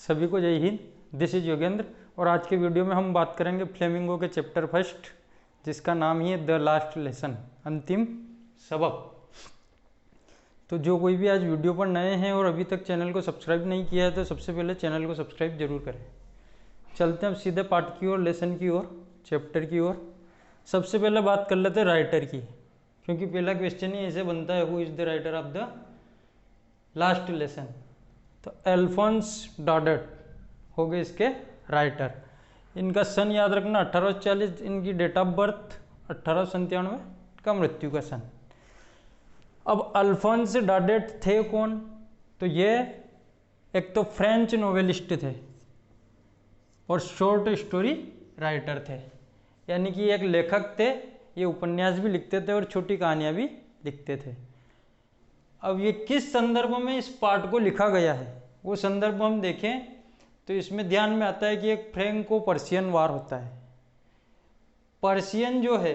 सभी को जय हिंद। दिस इज योगेंद्र और आज के वीडियो में हम बात करेंगे फ्लेमिंगो के चैप्टर फर्स्ट, जिसका नाम ही है द लास्ट लेसन, अंतिम सबक। तो जो कोई भी आज वीडियो पर नए हैं और अभी तक चैनल को सब्सक्राइब नहीं किया है तो सबसे पहले चैनल को सब्सक्राइब जरूर करें। चलते हैं अब सीधे पार्ट की ओर, लेसन की ओर, चैप्टर की ओर। सबसे पहले बात कर लेते हैं राइटर की, क्योंकि पहला क्वेश्चन ही ऐसे बनता है, who is the writer of the last lesson. तो अल्फोंस डॉडेट हो गए इसके राइटर। इनका सन याद रखना 1840 इनकी डेट ऑफ बर्थ, 1897 का मृत्यु का सन। अब अल्फोंस डॉडेट थे कौन? तो ये एक तो फ्रेंच नोवेलिस्ट थे और शॉर्ट स्टोरी राइटर थे, यानी कि एक लेखक थे। ये उपन्यास भी लिखते थे और छोटी कहानियां भी लिखते थे। अब ये किस संदर्भ में इस पाठ को लिखा गया है वो संदर्भ हम देखें तो इसमें ध्यान में आता है कि एक फ्रैंको पर्शियन वार होता है। पर्शियन जो है,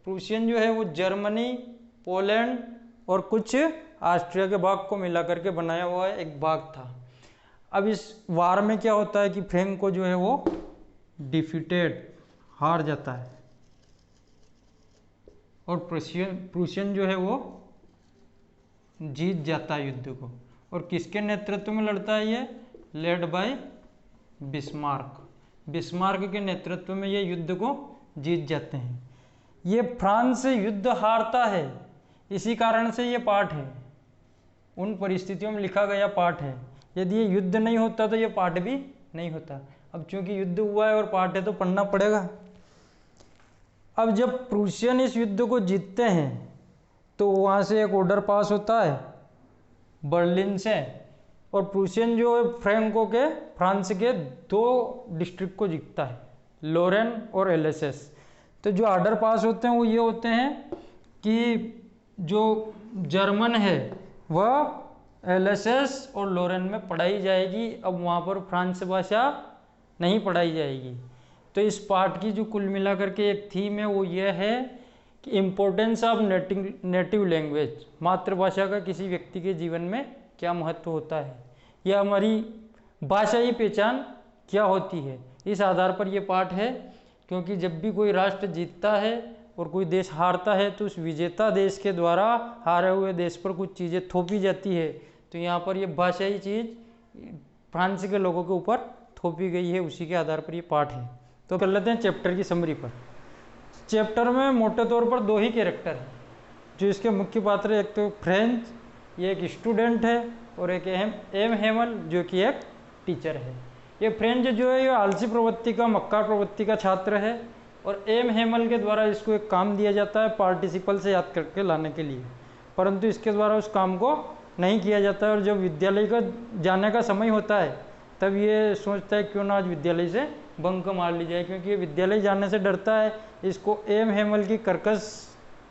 प्रूशियन जो है वो जर्मनी, पोलैंड और कुछ ऑस्ट्रिया के भाग को मिला करके बनाया हुआ एक भाग था। अब इस वार में क्या होता है कि फ्रैंको जो है वो डिफीटेड, हार जाता है, और प्रूशियन जो है वो जीत जाता है युद्ध को। और किसके नेतृत्व में लड़ता है ये? Led by Bismarck. बिस्मार्क के नेतृत्व में ये युद्ध को जीत जाते हैं। ये फ्रांस से युद्ध हारता है, इसी कारण से ये पाठ है, उन परिस्थितियों में लिखा गया पाठ है। यदि ये युद्ध नहीं होता तो ये पाठ भी नहीं होता। अब चूंकि युद्ध हुआ है और पाठ है तो पढ़ना पड़ेगा। अब जब प्रूशियन इस युद्ध को जीतते हैं तो वहाँ से एक ऑर्डर पास होता है बर्लिन से, और प्रूशियन जो है फ्रैंको के, फ्रांस के 2 डिस्ट्रिक्ट को जीतता है, लोरेन और एलेसेस। तो जो ऑर्डर पास होते हैं वो ये होते हैं कि जो जर्मन है वह एलेसेस और लोरेन में पढ़ाई जाएगी। अब वहाँ पर फ्रांस भाषा नहीं पढ़ाई जाएगी। तो इस पाठ की जो कुल मिला करके एक थीम है वो ये है कि इम्पोर्टेंस ऑफ नेटिव लैंग्वेज, मातृभाषा का किसी व्यक्ति के जीवन में क्या महत्व होता है, या हमारी भाषाई पहचान क्या होती है। इस आधार पर यह पाठ है, क्योंकि जब भी कोई राष्ट्र जीतता है और कोई देश हारता है तो उस विजेता देश के द्वारा हारे हुए देश पर कुछ चीज़ें थोपी जाती है। तो यहाँ पर यह भाषाई चीज़ फ्रांस के लोगों के ऊपर थोपी गई है, उसी के आधार पर यह पाठ है। तो कर लेते हैं चैप्टर की समरी पर। चैप्टर में मोटे तौर पर 2 ही कैरेक्टर हैं जो इसके मुख्य पात्र हैं। एक तो फ्रेंच, ये एक स्टूडेंट है, और एक एम हेमल जो कि एक टीचर है। ये फ्रेंच जो है ये आलसी प्रवृत्ति का, मक्कार प्रवृत्ति का छात्र है, और एम हेमल के द्वारा इसको एक काम दिया जाता है पार्टिसिपल से याद करके लाने के लिए, परंतु इसके द्वारा उस काम को नहीं किया जाता है। और जब विद्यालय का जाने का समय होता है तब ये सोचता है क्यों ना आज विद्यालय से बंक मार ली जाए, क्योंकि ये विद्यालय जाने से डरता है। इसको एम हेमल की कर्कश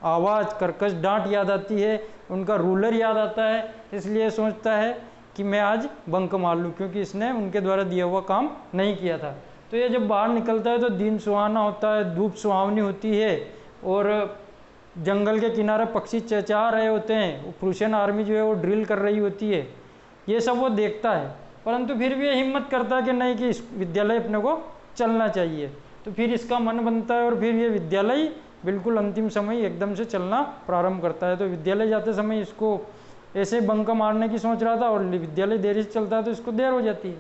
आवाज़, कर्कश डांट याद आती है, उनका रूलर याद आता है, इसलिए सोचता है कि मैं आज बंक मार लूँ, क्योंकि इसने उनके द्वारा दिया हुआ काम नहीं किया था। तो ये जब बाहर निकलता है तो दिन सुहाना होता है, धूप सुहावनी होती है, और जंगल के किनारे पक्षी चहचहा रहे होते हैं, प्रूशियन आर्मी जो है वो ड्रिल कर रही होती है। ये सब वो देखता है, परंतु फिर भी ये हिम्मत करता है कि नहीं, कि इस विद्यालय अपने को चलना चाहिए। तो फिर इसका मन बनता है और फिर ये विद्यालय बिल्कुल अंतिम समय एकदम से चलना प्रारंभ करता है। तो विद्यालय जाते समय इसको ऐसे बंक मारने की सोच रहा था, और विद्यालय देरी से चलता है तो इसको देर हो जाती है।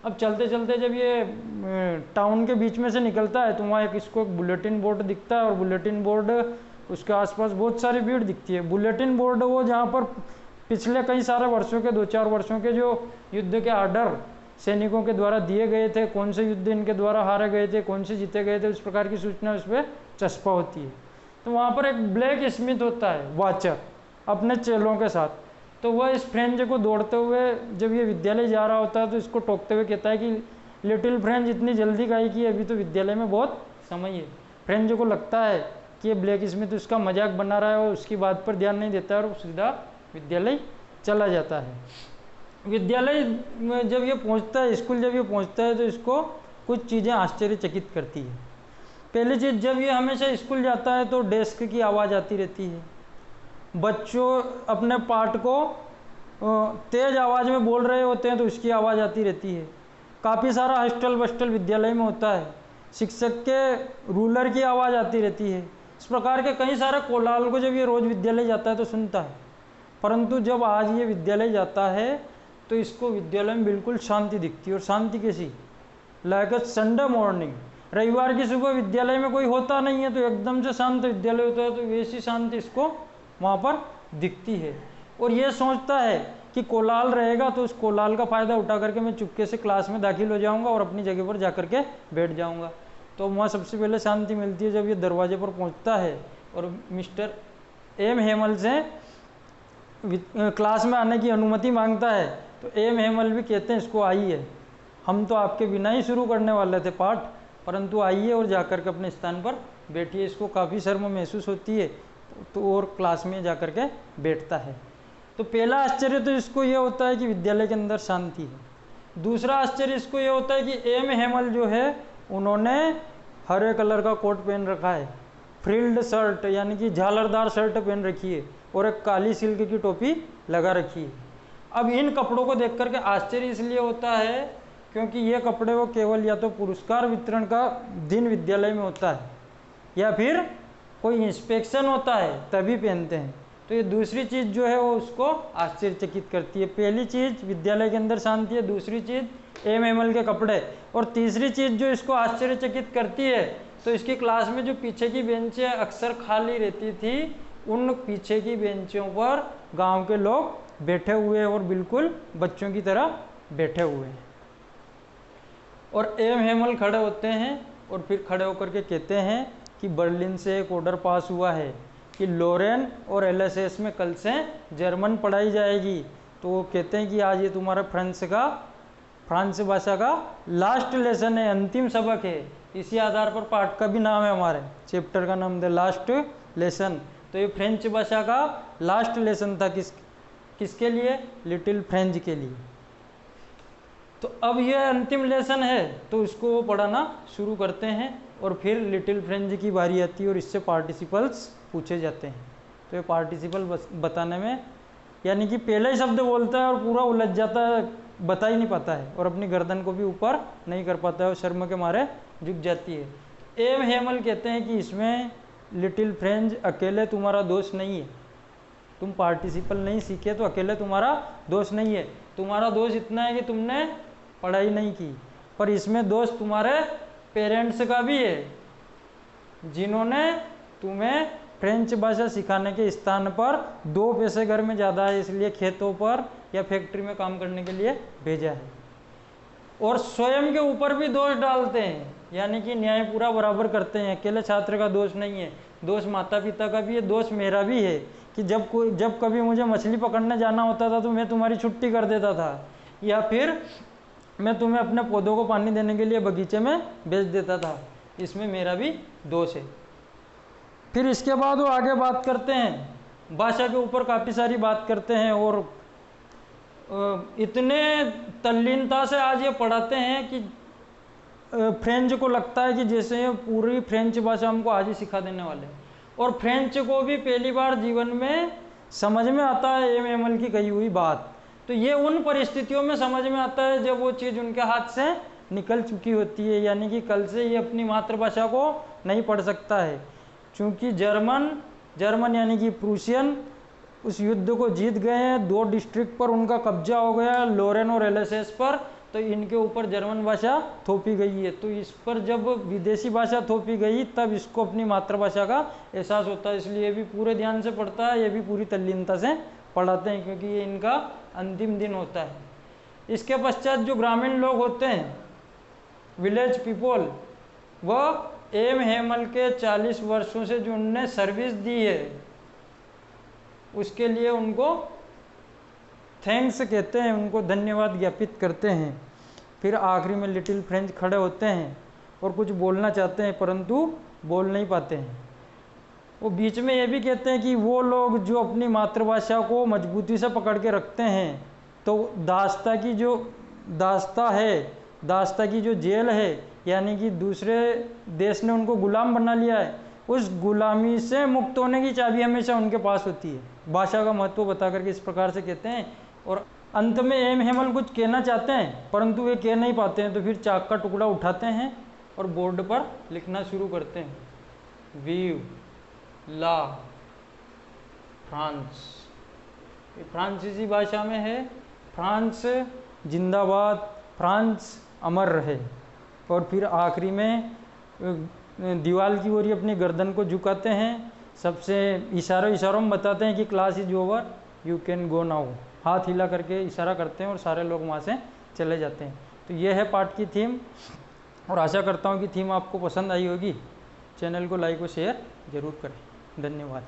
अब चलते चलते जब ये टाउन के बीच में से निकलता है तो वहाँ इसको एक बुलेटिन बोर्ड दिखता है, और बुलेटिन बोर्ड उसके आसपास बहुत सारी भीड़ दिखती है। बुलेटिन बोर्ड वो जहाँ पर पिछले कई सारे वर्षों के, 2-4 वर्षों के जो युद्ध के आर्डर सैनिकों के द्वारा दिए गए थे, कौन से युद्ध इनके द्वारा हारे गए थे, कौन से जीते गए थे, उस प्रकार की सूचना उस पर चस्पा होती है। तो वहाँ पर एक ब्लैक स्मिथ होता है, वाचर, अपने चेलों के साथ। तो वह इस फ्रेंच को दौड़ते हुए जब ये विद्यालय जा रहा होता है तो इसको टोकते हुए कहता है कि लिटिल फ्रेंच इतनी जल्दी काहे की, अभी तो विद्यालय में बहुत समय है। फ्रेंच को लगता है कि ये ब्लैक स्मिथ उसका मजाक बना रहा है और उसकी बात पर ध्यान नहीं देता है, और सीधा विद्यालय चला जाता है। विद्यालय में जब ये पहुंचता है, स्कूल जब ये पहुंचता है तो इसको कुछ चीज़ें आश्चर्यचकित करती है। पहली चीज़, जब ये हमेशा स्कूल जाता है तो डेस्क की आवाज़ आती रहती है। बच्चों अपने पाठ को तेज़ आवाज़ में बोल रहे होते हैं तो उसकी आवाज़ आती रहती है। काफ़ी सारा हॉस्टल वस्टल विद्यालय में होता है, शिक्षक के रूलर की आवाज़ आती रहती है। इस प्रकार के कई सारे कोलाहल को जब ये रोज़ विद्यालय जाता है तो सुनता है, परंतु जब आज ये विद्यालय जाता है तो इसको विद्यालय में बिल्कुल शांति दिखती है। और शांति कैसी, लाइक संडे मॉर्निंग, रविवार की सुबह विद्यालय में कोई होता नहीं है तो एकदम से शांत विद्यालय होता है, तो वैसी शांति इसको वहाँ पर दिखती है। और ये सोचता है कि कोलाहल रहेगा तो उस कोलाहल का फ़ायदा उठा करके मैं चुपके से क्लास में दाखिल हो जाऊँगा और अपनी जगह पर जा करके बैठ जाऊँगा। तो वहाँ सबसे पहले शांति मिलती है जब ये दरवाजे पर पहुँचता है और मिस्टर एम हेमल से क्लास में आने की अनुमति मांगता है। तो एम हेमल भी कहते हैं इसको आइए, हम तो आपके बिना ही शुरू करने वाले थे पाठ, परंतु आइए और जाकर के अपने स्थान पर बैठिए। इसको काफ़ी शर्म महसूस होती है तो और क्लास में जाकर के बैठता है। तो पहला आश्चर्य तो इसको ये होता है कि विद्यालय के अंदर शांति है। दूसरा आश्चर्य इसको ये होता है कि एम हेमल जो है उन्होंने हरे कलर का कोट पहन रखा है, फ्रिल्ड शर्ट यानी कि झालरदार शर्ट पहन रखी है और एक काली सिल्क की टोपी लगा रखी है। अब इन कपड़ों को देख करके आश्चर्य इसलिए होता है क्योंकि ये कपड़े वो केवल या तो पुरस्कार वितरण का दिन विद्यालय में होता है या फिर कोई इंस्पेक्शन होता है तभी पहनते हैं। तो ये दूसरी चीज़ जो है वो उसको आश्चर्यचकित करती है। पहली चीज़ विद्यालय के अंदर शांति है, दूसरी चीज़ एम हेमल के कपड़े, और तीसरी चीज़ जो इसको आश्चर्यचकित करती है तो इसकी क्लास में जो पीछे की बेंचें अक्सर खाली रहती थी, उन पीछे की बेंचों पर गांव के लोग बैठे हुए हैं और बिल्कुल बच्चों की तरह बैठे हुए हैं। और एम हेमल खड़े होते हैं और फिर खड़े होकर के कहते हैं कि बर्लिन से एक ऑर्डर पास हुआ है कि लोरेन और एलएसएस में कल से जर्मन पढ़ाई जाएगी। तो वो कहते हैं कि आज ये तुम्हारा फ्रांस भाषा का लास्ट लेसन है, अंतिम सबक है। इसी आधार पर पाठ का भी नाम है, हमारे चैप्टर का नाम द लास्ट लेसन। तो ये फ्रेंच भाषा का लास्ट लेसन था किसके लिए, लिटिल फ्रेंच के लिए। तो अब ये अंतिम लेसन है तो इसको वो पढ़ाना शुरू करते हैं और फिर लिटिल फ्रेंच की बारी आती है और इससे पार्टिसिपल्स पूछे जाते हैं। तो ये पार्टिसिपल बताने में यानी कि पहले ही शब्द बोलता है और पूरा उलझ जाता है, बता ही नहीं पाता है और अपनी गर्दन को भी ऊपर नहीं कर पाता है और शर्म के मारे झुक जाती है। एम हेमल कहते हैं कि इसमें लिटिल फ्रेंच अकेले तुम्हारा दोष नहीं है, तुम पार्टिसिपल नहीं सीखे तो अकेले तुम्हारा दोष नहीं है। तुम्हारा दोष इतना है कि तुमने पढ़ाई नहीं की, पर इसमें दोष तुम्हारे पेरेंट्स का भी है जिन्होंने तुम्हें फ्रेंच भाषा सिखाने के स्थान पर 2 पैसे घर में ज़्यादा है इसलिए खेतों पर या फैक्ट्री में काम करने के लिए भेजा है। और स्वयं के ऊपर भी दोष डालते हैं, यानी कि न्याय पूरा बराबर करते हैं। अकेले छात्र का दोष नहीं है, दोष माता पिता का भी है, दोष मेरा भी है कि जब कभी मुझे मछली पकड़ने जाना होता था तो मैं तुम्हारी छुट्टी कर देता था, या फिर मैं तुम्हें अपने पौधों को पानी देने के लिए बगीचे में भेज देता था, इसमें मेरा भी दोष है। फिर इसके बाद वो आगे बात करते हैं, भाषा के ऊपर काफ़ी सारी बात करते हैं और इतने तल्लीनता से आज ये पढ़ाते हैं कि फ्रेंच को लगता है कि जैसे ये पूरी फ्रेंच भाषा हमको आज ही सिखा देने वाले हैं। और फ्रेंच को भी पहली बार जीवन में समझ में आता है एम हेमल की कही हुई बात। तो ये उन परिस्थितियों में समझ में आता है जब वो चीज़ उनके हाथ से निकल चुकी होती है, यानी कि कल से ये अपनी मातृभाषा को नहीं पढ़ सकता है, क्योंकि जर्मन यानी कि प्रूशियन उस युद्ध को जीत गए हैं। 2 डिस्ट्रिक्ट पर उनका कब्जा हो गया, लोरेन और एलएसएस पर, तो इनके ऊपर जर्मन भाषा थोपी गई है। तो इस पर जब विदेशी भाषा थोपी गई तब इसको अपनी मातृभाषा का एहसास होता है, इसलिए ये भी पूरे ध्यान से पढ़ता है, ये भी पूरी तल्लीनता से पढ़ाते हैं क्योंकि ये इनका अंतिम दिन होता है। इसके पश्चात जो ग्रामीण लोग होते हैं, विलेज पीपल, वह एम हेमल के 40 वर्षों से जो उनने सर्विस दी है उसके लिए उनको थैंक्स कहते हैं, उनको धन्यवाद ज्ञापित करते हैं। फिर आखिरी में लिटिल फ्रेंच खड़े होते हैं और कुछ बोलना चाहते हैं परंतु बोल नहीं पाते हैं। वो बीच में ये भी कहते हैं कि वो लोग जो अपनी मातृभाषा को मजबूती से पकड़ के रखते हैं, तो दास्ता की जो जेल है, यानी कि दूसरे देश ने उनको गुलाम बना लिया है, उस गुलामी से मुक्त होने की चाबी हमेशा उनके पास होती है। भाषा का महत्व बता करके इस प्रकार से कहते हैं। और अंत में एम हेमल कुछ कहना चाहते हैं परंतु वे कह नहीं पाते हैं, तो फिर चाक का टुकड़ा उठाते हैं और बोर्ड पर लिखना शुरू करते हैं। वीव ला फ्रांस, फ्रांसीसी भाषा में है फ्रांस जिंदाबाद, फ्रांस अमर रहे। और फिर आखिरी में दीवार की ओर अपनी गर्दन को झुकाते हैं, सबसे इशारों में बताते हैं कि class is over, you can go now, हाथ हिला करके इशारा करते हैं और सारे लोग वहाँ से चले जाते हैं। तो ये है पाठ की थीम, और आशा करता हूँ कि थीम आपको पसंद आई होगी। चैनल को लाइक और शेयर जरूर करें। धन्यवाद।